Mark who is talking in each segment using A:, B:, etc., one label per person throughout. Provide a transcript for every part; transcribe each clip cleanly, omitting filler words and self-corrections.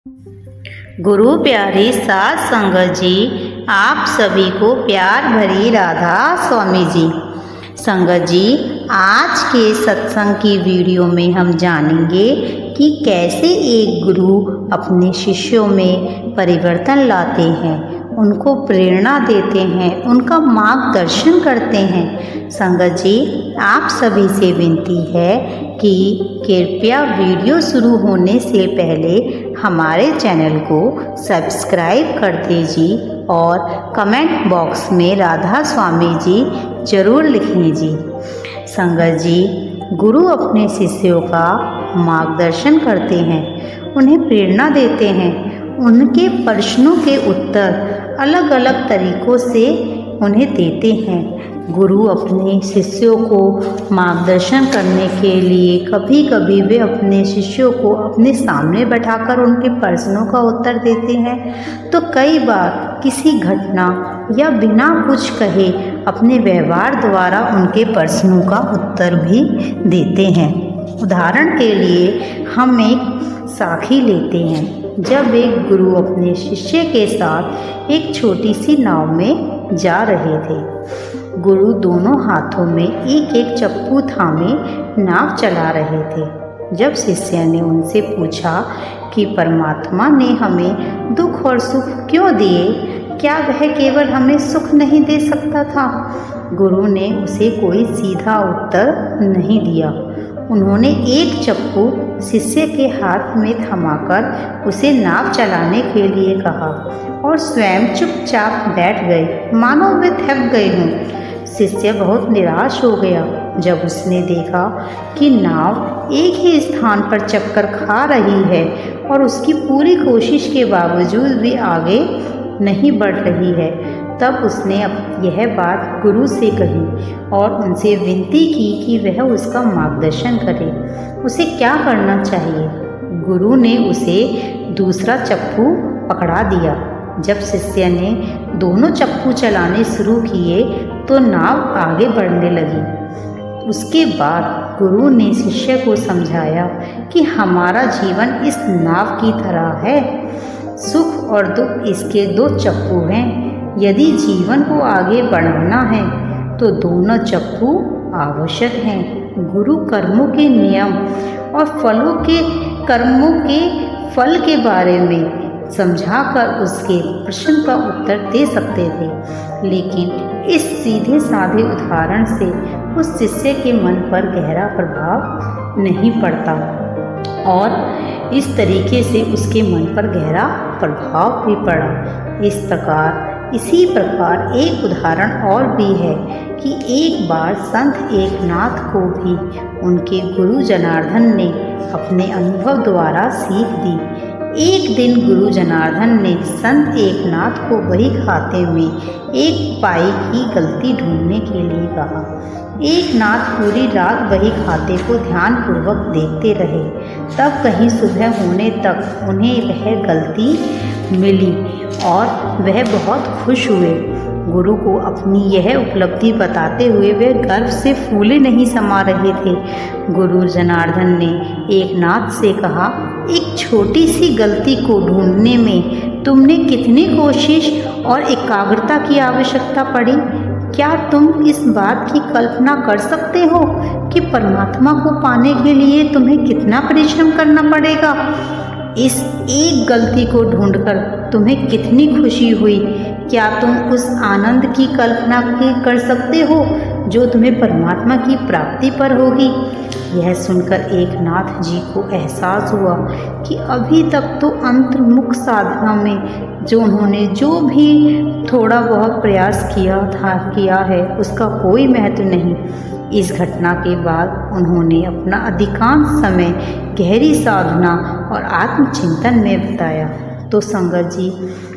A: गुरु प्यारी साध संगत जी, आप सभी को प्यार भरी राधा स्वामी जी। संगत जी, आज के सत्संग की वीडियो में हम जानेंगे कि कैसे एक गुरु अपने शिष्यों में परिवर्तन लाते हैं, उनको प्रेरणा देते हैं, उनका मार्गदर्शन करते हैं। संगत जी, आप सभी से विनती है कि कृपया वीडियो शुरू होने से पहले हमारे चैनल को सब्सक्राइब कर दीजिए और कमेंट बॉक्स में राधा स्वामी जी जरूर लिखें जी। संगत जी, गुरु अपने शिष्यों का मार्गदर्शन करते हैं, उन्हें प्रेरणा देते हैं, उनके प्रश्नों के उत्तर अलग अलग तरीकों से उन्हें देते हैं। गुरु अपने शिष्यों को मार्गदर्शन करने के लिए कभी कभी वे अपने शिष्यों को अपने सामने बैठाकर उनके प्रश्नों का उत्तर देते हैं, तो कई बार किसी घटना या बिना कुछ कहे अपने व्यवहार द्वारा उनके प्रश्नों का उत्तर भी देते हैं। उदाहरण के लिए हम एक साखी लेते हैं। जब एक गुरु अपने शिष्य के साथ एक छोटी सी नाव में जा रहे थे। गुरु दोनों हाथों में एक एक चप्पू थामे नाव चला रहे थे। जब शिष्य ने उनसे पूछा कि परमात्मा ने हमें दुख और सुख क्यों दिए, क्या वह केवल हमें सुख नहीं दे सकता था? गुरु ने उसे कोई सीधा उत्तर नहीं दिया। उन्होंने एक चप्पू शिष्य के हाथ में थमाकर उसे नाव चलाने के लिए कहा और स्वयं चुपचाप बैठ गए, मानो वे थक गए हों। शिष्य बहुत निराश हो गया जब उसने देखा कि नाव एक ही स्थान पर चक्कर खा रही है और उसकी पूरी कोशिश के बावजूद भी आगे नहीं बढ़ रही है। तब उसने यह बात गुरु से कही और उनसे विनती की कि वह उसका मार्गदर्शन करे, उसे क्या करना चाहिए। गुरु ने उसे दूसरा चप्पू पकड़ा दिया। जब शिष्य ने दोनों चप्पू चलाने शुरू किए तो नाव आगे बढ़ने लगी। उसके बाद गुरु ने शिष्य को समझाया कि हमारा जीवन इस नाव की तरह है। सुख और दुख इसके दो चप्पू हैं। यदि जीवन को आगे बढ़ाना है तो दोनों चप्पू आवश्यक हैं। गुरु कर्मों के नियम और कर्मों के फल के बारे में समझाकर उसके प्रश्न का उत्तर दे सकते थे, लेकिन इस सीधे साधे उदाहरण से उस शिष्य के मन पर गहरा प्रभाव नहीं पड़ता और इस तरीके से उसके मन पर गहरा प्रभाव भी पड़ा। इसी प्रकार एक उदाहरण और भी है कि एक बार संत एकनाथ को भी उनके गुरु जनार्दन ने अपने अनुभव द्वारा सीख दी। एक दिन गुरु जनार्दन ने संत एकनाथ को बही खाते में एक पाई की गलती ढूंढने के लिए कहा। एकनाथ पूरी रात बही खाते को ध्यानपूर्वक देखते रहे। तब कहीं सुबह होने तक उन्हें वह गलती मिली और वह बहुत खुश हुए। गुरु को अपनी यह उपलब्धि बताते हुए वे गर्व से फूले नहीं समा रहे थे। गुरु जनार्दन ने एकनाथ से कहा, एक छोटी सी गलती को ढूंढने में तुमने कितनी कोशिश और एकाग्रता की आवश्यकता पड़ी? क्या तुम इस बात की कल्पना कर सकते हो कि परमात्मा को पाने के लिए तुम्हें कितना परिश्रम करना पड़ेगा? इस एक गलती को ढूंढकर तुम्हें कितनी खुशी हुई? क्या तुम उस आनंद की कल्पना कर सकते हो जो तुम्हें परमात्मा की प्राप्ति पर होगी? यह सुनकर एकनाथ जी को एहसास हुआ कि अभी तक तो अंतर्मुख साधना में उन्होंने जो भी थोड़ा बहुत प्रयास किया है उसका कोई महत्व नहीं। इस घटना के बाद उन्होंने अपना अधिकांश समय गहरी साधना और आत्मचिंतन में बिताया। तो संगत जी,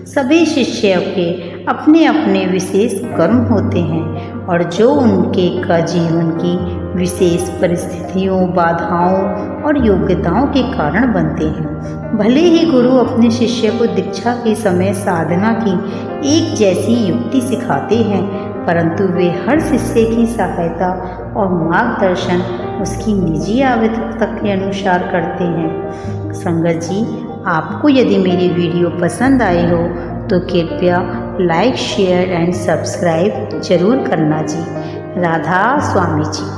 A: सभी शिष्यों के अपने अपने विशेष कर्म होते हैं और जो उनके जीवन की विशेष परिस्थितियों, बाधाओं और योग्यताओं के कारण बनते हैं। भले ही गुरु अपने शिष्य को दीक्षा के समय साधना की एक जैसी युक्ति सिखाते हैं, परंतु वे हर शिष्य की सहायता और मार्गदर्शन उसकी निजी आवश्यकता के अनुसार करते हैं। संगत जी, आपको यदि मेरी वीडियो पसंद आई हो तो कृपया लाइक शेयर एंड सब्सक्राइब जरूर करना जी। राधा स्वामी जी।